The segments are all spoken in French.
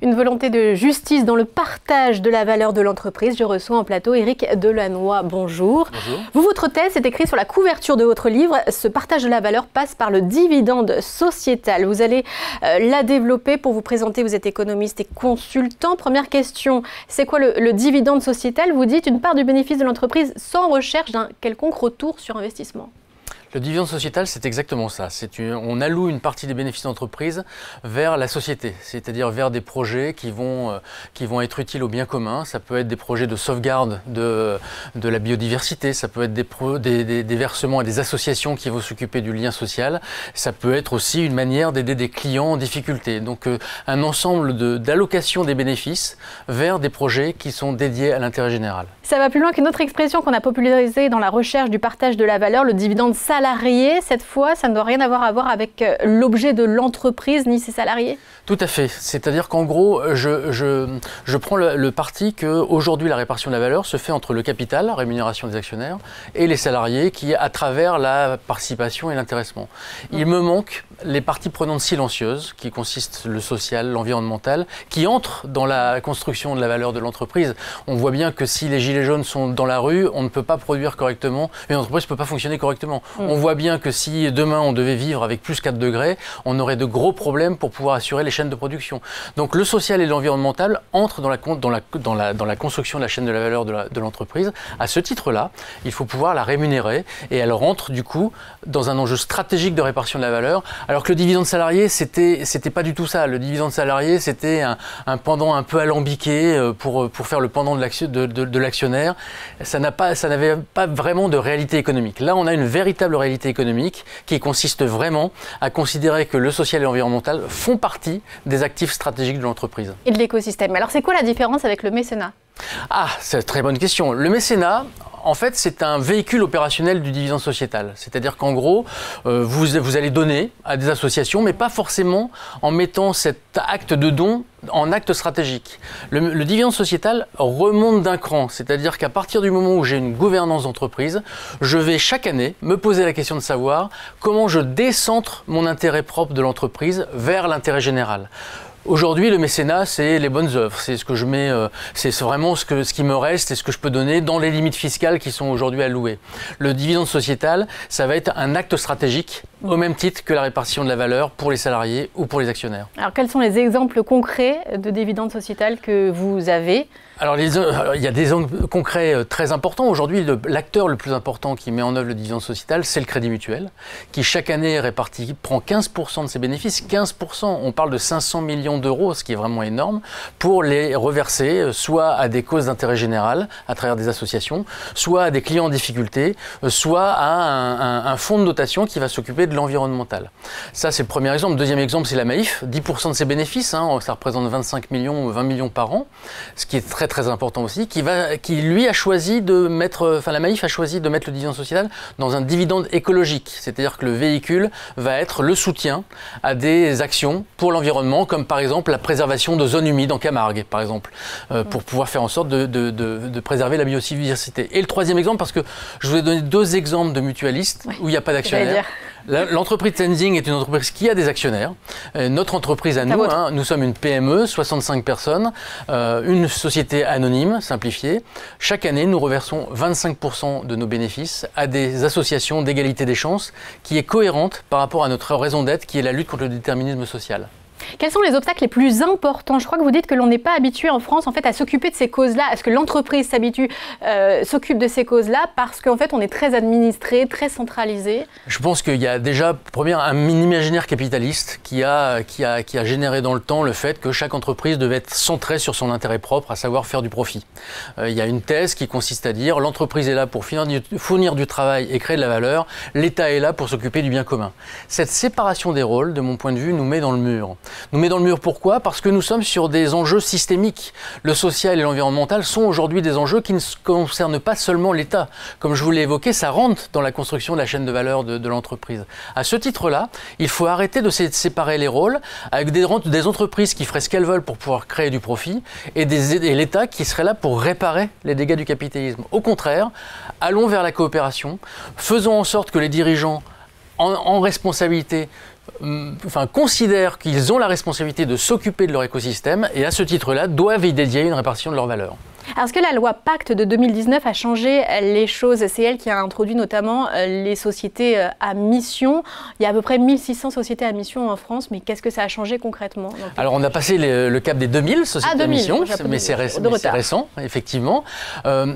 une volonté de justice dans le partage de la valeur de l'entreprise. Je reçois en plateau Éric Delannoy. Bonjour. Bonjour. Vous, votre thèse est écrite sur la couverture de votre livre. Ce partage de la valeur passe par le dividende sociétal. Vous allez la développer pour vous présenter. Vous êtes économiste et consultant. Première question, c'est quoi le dividende sociétal? Vous dites une part du bénéfice de l'entreprise sans recherche d'un quelconque retour sur investissement. Le dividende sociétal, c'est exactement ça. On alloue une partie des bénéfices d'entreprise vers la société, c'est-à-dire vers des projets qui vont être utiles au bien commun. Ça peut être des projets de sauvegarde de la biodiversité, ça peut être des versements à des associations qui vont s'occuper du lien social. Ça peut être aussi une manière d'aider des clients en difficulté. Donc un ensemble d'allocations des bénéfices vers des projets qui sont dédiés à l'intérêt général. Ça va plus loin qu'une autre expression qu'on a popularisée dans la recherche du partage de la valeur, le dividende salarié. Cette fois, ça ne doit rien avoir à voir avec l'objet de l'entreprise ni ses salariés. Tout à fait. C'est-à-dire qu'en gros, je prends le parti qu'aujourd'hui, la répartition de la valeur se fait entre le capital, la rémunération des actionnaires, et les salariés qui, à travers la participation et l'intéressement. Il me manque les parties prenantes silencieuses, qui consistent le social, l'environnemental, qui entrent dans la construction de la valeur de l'entreprise. On voit bien que si les gilets jaunes sont dans la rue, on ne peut pas produire correctement, une entreprise ne peut pas fonctionner correctement. On voit bien que si demain on devait vivre avec plus 4 degrés, on aurait de gros problèmes pour pouvoir assurer les chaînes de production. Donc le social et l'environnemental entrent dans la construction de la chaîne de la valeur de l'entreprise. À ce titre-là, il faut pouvoir la rémunérer et elle rentre du coup dans un enjeu stratégique de répartition de la valeur. Alors que le dividende salarié, c'était pas du tout ça. Le dividende salarié, c'était un pendant un peu alambiqué pour faire le pendant de l'actionnaire. Ça n'avait pas vraiment de réalité économique. Là, on a une véritable réalité économique qui consiste vraiment à considérer que le social et l'environnemental font partie des actifs stratégiques de l'entreprise. Et de l'écosystème. Alors, c'est quoi la différence avec le mécénat? Ah, c'est une très bonne question. Le mécénat, en fait, c'est un véhicule opérationnel du dividende sociétal. C'est-à-dire qu'en gros, vous allez donner à des associations, mais pas forcément en mettant cet acte de don en acte stratégique. Le dividende sociétal remonte d'un cran. C'est-à-dire qu'à partir du moment où j'ai une gouvernance d'entreprise, je vais chaque année me poser la question de savoir comment je décentre mon intérêt propre de l'entreprise vers l'intérêt général. Aujourd'hui, le mécénat, c'est les bonnes œuvres. C'est ce que je mets, c'est vraiment ce qui me reste et ce que je peux donner dans les limites fiscales qui sont aujourd'hui allouées. Le dividende sociétal, ça va être un acte stratégique au même titre que la répartition de la valeur pour les salariés ou pour les actionnaires. Alors, quels sont les exemples concrets de dividende sociétal que vous avez ? Alors, il y a des exemples concrets très importants. Aujourd'hui, l'acteur le plus important qui met en œuvre le dividende sociétal, c'est le Crédit Mutuel, qui chaque année prend 15% de ses bénéfices. 15%, on parle de 500 millions d'euros, ce qui est vraiment énorme, pour les reverser soit à des causes d'intérêt général, à travers des associations, soit à des clients en difficulté, soit à un fonds de dotation qui va s'occuper de l'environnemental. Ça, c'est le premier exemple. Deuxième exemple, c'est la Maïf, 10% de ses bénéfices, ça représente 25 millions, 20 millions par an, ce qui est très important aussi, qui lui a choisi de mettre, la Maïf a choisi de mettre le dividende sociétal dans un dividende écologique, c'est-à-dire que le véhicule va être le soutien à des actions pour l'environnement, comme par exemple la préservation de zones humides en Camargue, par exemple, pour pouvoir faire en sorte de préserver la biodiversité. Et le troisième exemple, parce que je vous ai donné 2 exemples de mutualistes où il n'y a pas d'actionnaires. L'entreprise Tenzing est une entreprise qui a des actionnaires. Notre entreprise à nous, nous sommes une PME, 65 personnes, une société anonyme, simplifiée. Chaque année, nous reversons 25% de nos bénéfices à des associations d'égalité des chances qui est cohérente par rapport à notre raison d'être qui est la lutte contre le déterminisme social. Quels sont les obstacles les plus importants? Je crois que vous dites que l'on n'est pas habitué en France à s'occuper de ces causes-là. Est-ce que l'entreprise s'occupe de ces causes-là parce qu'en fait on est très administré, très centralisé? Je pense qu'il y a déjà, un imaginaire capitaliste qui a généré dans le temps le fait que chaque entreprise devait être centrée sur son intérêt propre, à savoir faire du profit. Il y a une thèse qui consiste à dire l'entreprise est là pour fournir du travail et créer de la valeur, l'État est là pour s'occuper du bien commun. Cette séparation des rôles, de mon point de vue, nous met dans le mur. Nous met dans le mur pourquoi? Parce que nous sommes sur des enjeux systémiques. Le social et l'environnemental sont aujourd'hui des enjeux qui ne concernent pas seulement l'État. Comme je vous l'ai évoqué, ça rentre dans la construction de la chaîne de valeur de l'entreprise. À ce titre-là, il faut arrêter de séparer les rôles avec des entreprises qui feraient ce qu'elles veulent pour pouvoir créer du profit et l'État qui serait là pour réparer les dégâts du capitalisme. Au contraire, allons vers la coopération, faisons en sorte que les dirigeants en responsabilité considèrent qu'ils ont la responsabilité de s'occuper de leur écosystème et à ce titre-là doivent y dédier une répartition de leur valeur. Alors, est-ce que la loi Pacte de 2019 a changé les choses? C'est elle qui a introduit notamment les sociétés à mission. Il y a à peu près 1600 sociétés à mission en France, mais qu'est-ce que ça a changé concrètement? Alors, on a passé le cap des 2000 sociétés à mission, mais c'est récent, effectivement.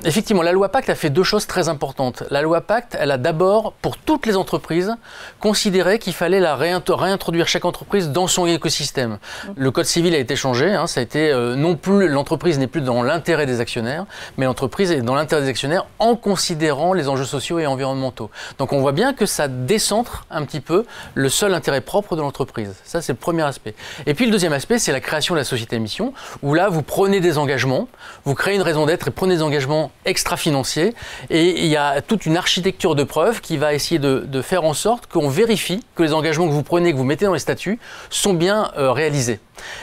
Effectivement, la loi Pacte a fait deux choses très importantes. La loi Pacte, elle a d'abord, pour toutes les entreprises, considéré qu'il fallait réintroduire chaque entreprise dans son écosystème. Le code civil a été changé, ça a été non plus, l'entreprise n'est plus dans l'intérêt des actionnaires, mais l'entreprise est dans l'intérêt des actionnaires en considérant les enjeux sociaux et environnementaux. Donc on voit bien que ça décentre un petit peu le seul intérêt propre de l'entreprise. Ça, c'est le premier aspect. Et puis le deuxième aspect, c'est la création de la société à mission, où là, vous prenez des engagements, vous créez une raison d'être et prenez des engagements extra-financiers. Et il y a toute une architecture de preuves qui va essayer de faire en sorte qu'on vérifie que les engagements que vous prenez, que vous mettez dans les statuts, sont bien réalisés.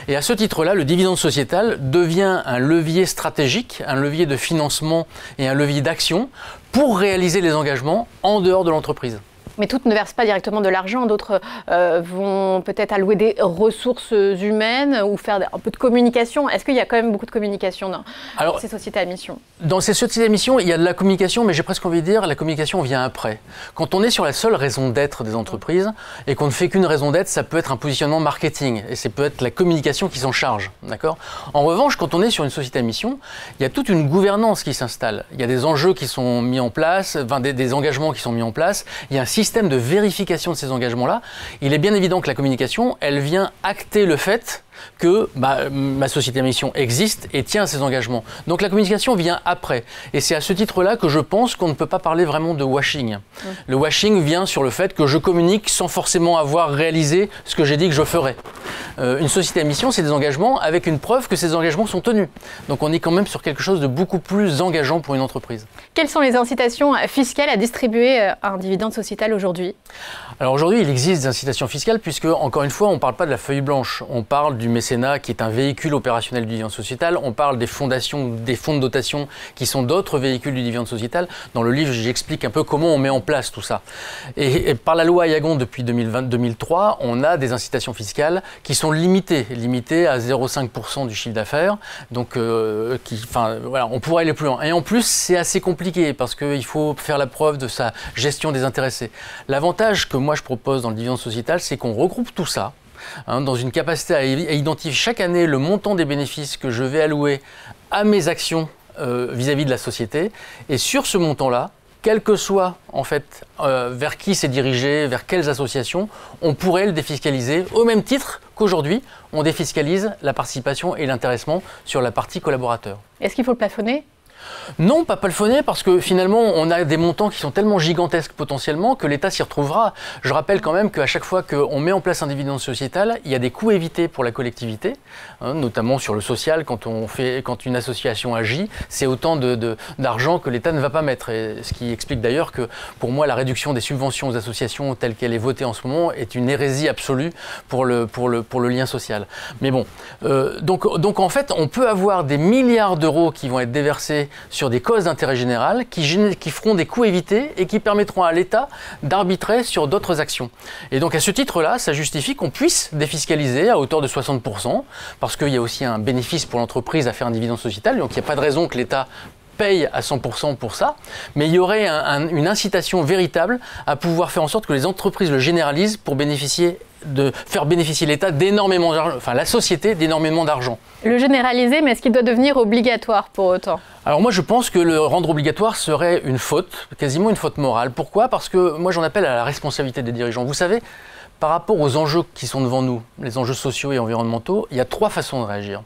Et à ce titre-là, le dividende sociétal devient un levier stratégique, un levier de financement et un levier d'action pour réaliser les engagements en dehors de l'entreprise. Mais toutes ne versent pas directement de l'argent, d'autres vont peut-être allouer des ressources humaines ou faire un peu de communication. Est-ce qu'il y a quand même beaucoup de communication dans ces sociétés à mission? Dans ces sociétés à mission, il y a de la communication, mais j'ai presque envie de dire la communication vient après. Quand on est sur la seule raison d'être des entreprises et qu'on ne fait qu'une raison d'être, ça peut être un positionnement marketing et ça peut être la communication qui s'en charge. D'accord ? En revanche, quand on est sur une société à mission, il y a toute une gouvernance qui s'installe. Il y a des enjeux qui sont mis en place, des engagements qui sont mis en place. Il y a un système de vérification de ces engagements-là. Il est bien évident que la communication, elle vient acter le fait que ma société à mission existe et tient à ses engagements. Donc la communication vient après. Et c'est à ce titre-là que je pense qu'on ne peut pas parler vraiment de washing. Le washing vient sur le fait que je communique sans forcément avoir réalisé ce que j'ai dit que je ferais. Une société à mission, c'est des engagements avec une preuve que ces engagements sont tenus. Donc on est quand même sur quelque chose de beaucoup plus engageant pour une entreprise. Quelles sont les incitations fiscales à distribuer un dividende sociétal aujourd'hui? Alors aujourd'hui, il existe des incitations fiscales puisque, encore une fois, on ne parle pas de la feuille blanche. On parle du mécénat qui est un véhicule opérationnel du dividende sociétal. On parle des fondations, des fonds de dotation qui sont d'autres véhicules du dividende sociétal. Dans le livre, j'explique un peu comment on met en place tout ça. Et par la loi Aillagon depuis 2003, on a des incitations fiscales qui sont limitées à 0,5% du chiffre d'affaires. Donc, voilà, on pourrait aller plus loin. Et en plus, c'est assez compliqué parce qu'il faut faire la preuve de sa gestion des intéressés. L'avantage que moi je propose dans le dividende sociétal, c'est qu'on regroupe tout ça dans une capacité à identifier chaque année le montant des bénéfices que je vais allouer à mes actions vis-à-vis de la société. Et sur ce montant-là, quel que soit en fait vers qui c'est dirigé, vers quelles associations, on pourrait le défiscaliser au même titre qu'aujourd'hui, on défiscalise la participation et l'intéressement sur la partie collaborateur. Est-ce qu'il faut le plafonner ? Non, pas plafonner, parce que finalement, on a des montants qui sont tellement gigantesques potentiellement que l'État s'y retrouvera. Je rappelle quand même qu'à chaque fois qu'on met en place un dividende sociétal, il y a des coûts évités pour la collectivité, notamment sur le social, quand une association agit, c'est autant d'argent que l'État ne va pas mettre. Et ce qui explique d'ailleurs que, pour moi, la réduction des subventions aux associations telle qu'elle est votée en ce moment est une hérésie absolue pour le lien social. Mais bon, donc en fait, on peut avoir des milliards d'euros qui vont être déversés sur des causes d'intérêt général qui feront des coûts évités et qui permettront à l'État d'arbitrer sur d'autres actions. Et donc à ce titre-là, ça justifie qu'on puisse défiscaliser à hauteur de 60%, parce qu'il y a aussi un bénéfice pour l'entreprise à faire un dividende sociétal, donc il n'y a pas de raison que l'État paye à 100% pour ça, mais il y aurait une incitation véritable à pouvoir faire en sorte que les entreprises le généralisent pour faire bénéficier l'État d'énormément d'argent, enfin la société d'énormément d'argent. Le généraliser, mais est-ce qu'il doit devenir obligatoire pour autant ? Alors moi je pense que le rendre obligatoire serait une faute, quasiment une faute morale. Pourquoi ? Parce que moi j'en appelle à la responsabilité des dirigeants. Vous savez, par rapport aux enjeux qui sont devant nous, les enjeux sociaux et environnementaux, il y a trois façons de réagir.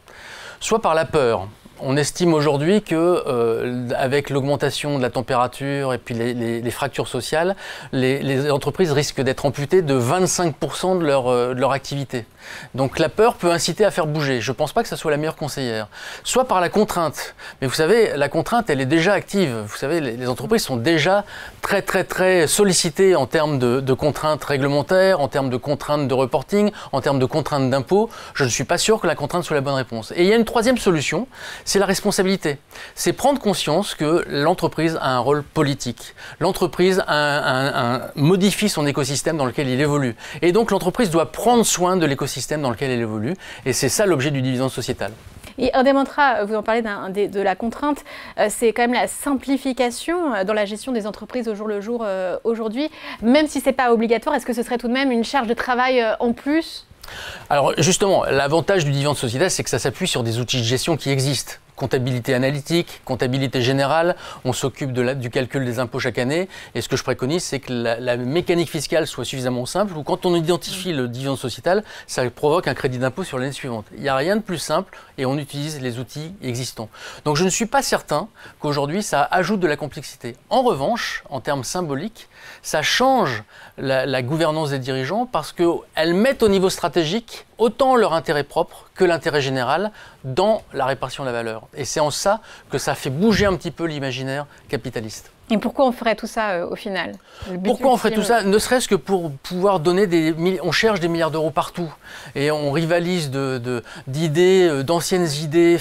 Soit par la peur. On estime aujourd'hui que, avec l'augmentation de la température et puis les fractures sociales, les entreprises risquent d'être amputées de 25% de leur activité. Donc la peur peut inciter à faire bouger. Je ne pense pas que ça soit la meilleure conseillère. Soit par la contrainte. Mais vous savez, la contrainte, elle est déjà active. Vous savez, les entreprises sont déjà très sollicitées en termes de contraintes réglementaires, en termes de contraintes de reporting, en termes de contraintes d'impôts. Je ne suis pas sûr que la contrainte soit la bonne réponse. Et il y a une troisième solution, c'est la responsabilité. C'est prendre conscience que l'entreprise a un rôle politique. L'entreprise modifie son écosystème dans lequel il évolue. Et donc l'entreprise doit prendre soin de l'écosystème dans lequel elle évolue. Et c'est ça l'objet du dividende sociétal. Et un des mantras, vous en parlez de la contrainte, c'est quand même la simplification dans la gestion des entreprises au jour le jour aujourd'hui. Même si ce n'est pas obligatoire, est-ce que ce serait tout de même une charge de travail en plus ? Alors justement, l'avantage du dividende sociétal, c'est que ça s'appuie sur des outils de gestion qui existent. Comptabilité analytique, comptabilité générale, on s'occupe du calcul des impôts chaque année. Et ce que je préconise, c'est que la mécanique fiscale soit suffisamment simple, où quand on identifie le dividende sociétal, ça provoque un crédit d'impôt sur l'année suivante. Il n'y a rien de plus simple et on utilise les outils existants. Donc je ne suis pas certain qu'aujourd'hui ça ajoute de la complexité. En revanche, en termes symboliques, ça change la gouvernance des dirigeants parce qu'elles mettent au niveau stratégique autant leur intérêt propre que l'intérêt général dans la répartition de la valeur. Et c'est en ça que ça fait bouger un petit peu l'imaginaire capitaliste. Et pourquoi on ferait tout ça au final? Pourquoi on ferait tout ça? Ne serait-ce que pour pouvoir donner on cherche des milliards d'euros partout. Et on rivalise d'idées, d'anciennes idées,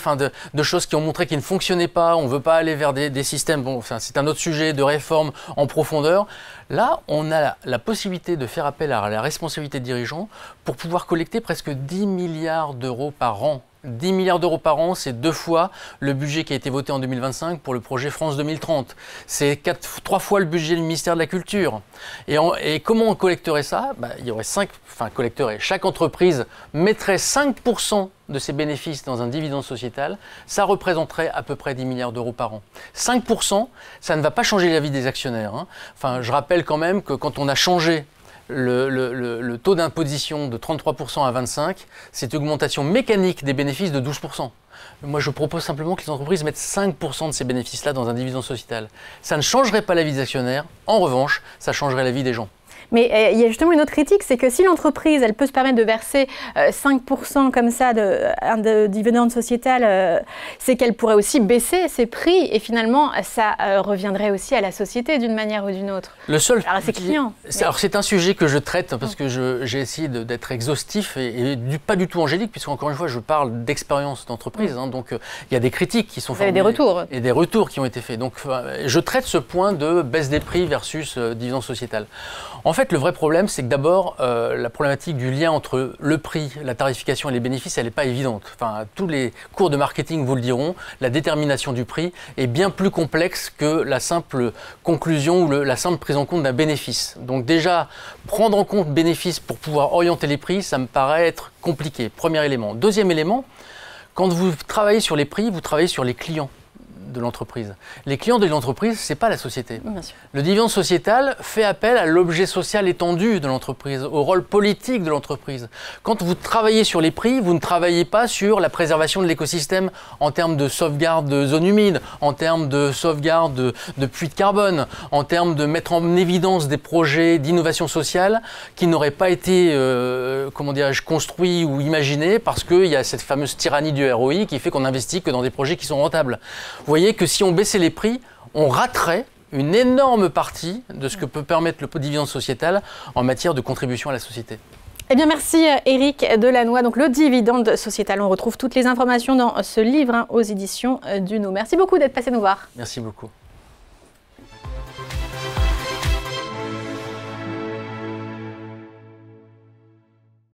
de choses qui ont montré qu'ils ne fonctionnaient pas. On ne veut pas aller vers des systèmes, c'est un autre sujet, de réforme en profondeur. Là, on a la possibilité de faire appel à la responsabilité des dirigeants pour pouvoir collecter presque 10 milliards d'euros par an. 10 milliards d'euros par an, c'est 2 fois le budget qui a été voté en 2025 pour le projet France 2030. C'est 3 fois le budget du ministère de la Culture. Et comment on collecterait ça? Il y aurait chaque entreprise mettrait 5% de ses bénéfices dans un dividende sociétal, ça représenterait à peu près 10 milliards d'euros par an. 5%, ça ne va pas changer la vie des actionnaires, hein. Je rappelle quand même que quand on a changé le taux d'imposition de 33% à 25%, c'est une augmentation mécanique des bénéfices de 12%. Moi, je propose simplement que les entreprises mettent 5% de ces bénéfices-là dans un dividende sociétal. Ça ne changerait pas la vie des actionnaires. En revanche, ça changerait la vie des gens. Mais il y a justement une autre critique, c'est que si l'entreprise, elle peut se permettre de verser 5% comme ça de dividende sociétal, c'est qu'elle pourrait aussi baisser ses prix et finalement, ça reviendrait aussi à la société d'une manière ou d'une autre. Alors à ses clients. Alors c'est un sujet que je traite parce que j'ai essayé d'être exhaustif et pas du tout angélique, puisqu'encore une fois, je parle d'expérience d'entreprise. Donc il y a des critiques qui sont formulées. Vous avez des retours. Et des retours qui ont été faits. Donc je traite ce point de baisse des prix versus dividende sociétal. En fait, le vrai problème, c'est que d'abord, la problématique du lien entre le prix, la tarification et les bénéfices, elle n'est pas évidente. Tous les cours de marketing vous le diront, la détermination du prix est bien plus complexe que la simple conclusion ou la simple prise en compte d'un bénéfice. Donc déjà, prendre en compte bénéfice pour pouvoir orienter les prix, ça me paraît être compliqué. Premier élément. Deuxième élément, quand vous travaillez sur les prix, vous travaillez sur les clients de l'entreprise. Les clients de l'entreprise, ce n'est pas la société. Bien sûr. Le dividende sociétal fait appel à l'objet social étendu de l'entreprise, au rôle politique de l'entreprise. Quand vous travaillez sur les prix, vous ne travaillez pas sur la préservation de l'écosystème en termes de sauvegarde de zones humides, en termes de sauvegarde de puits de carbone, en termes de mettre en évidence des projets d'innovation sociale qui n'auraient pas été construits ou imaginés parce qu'il y a cette fameuse tyrannie du ROI qui fait qu'on n'investit que dans des projets qui sont rentables. Vous voyez que si on baissait les prix, on raterait une énorme partie de ce que peut permettre le dividende sociétal en matière de contribution à la société. Eh bien, merci Éric Delannoy. Donc, le dividende sociétal, on retrouve toutes les informations dans ce livre aux éditions Duno. Merci beaucoup d'être passé nous voir. Merci beaucoup.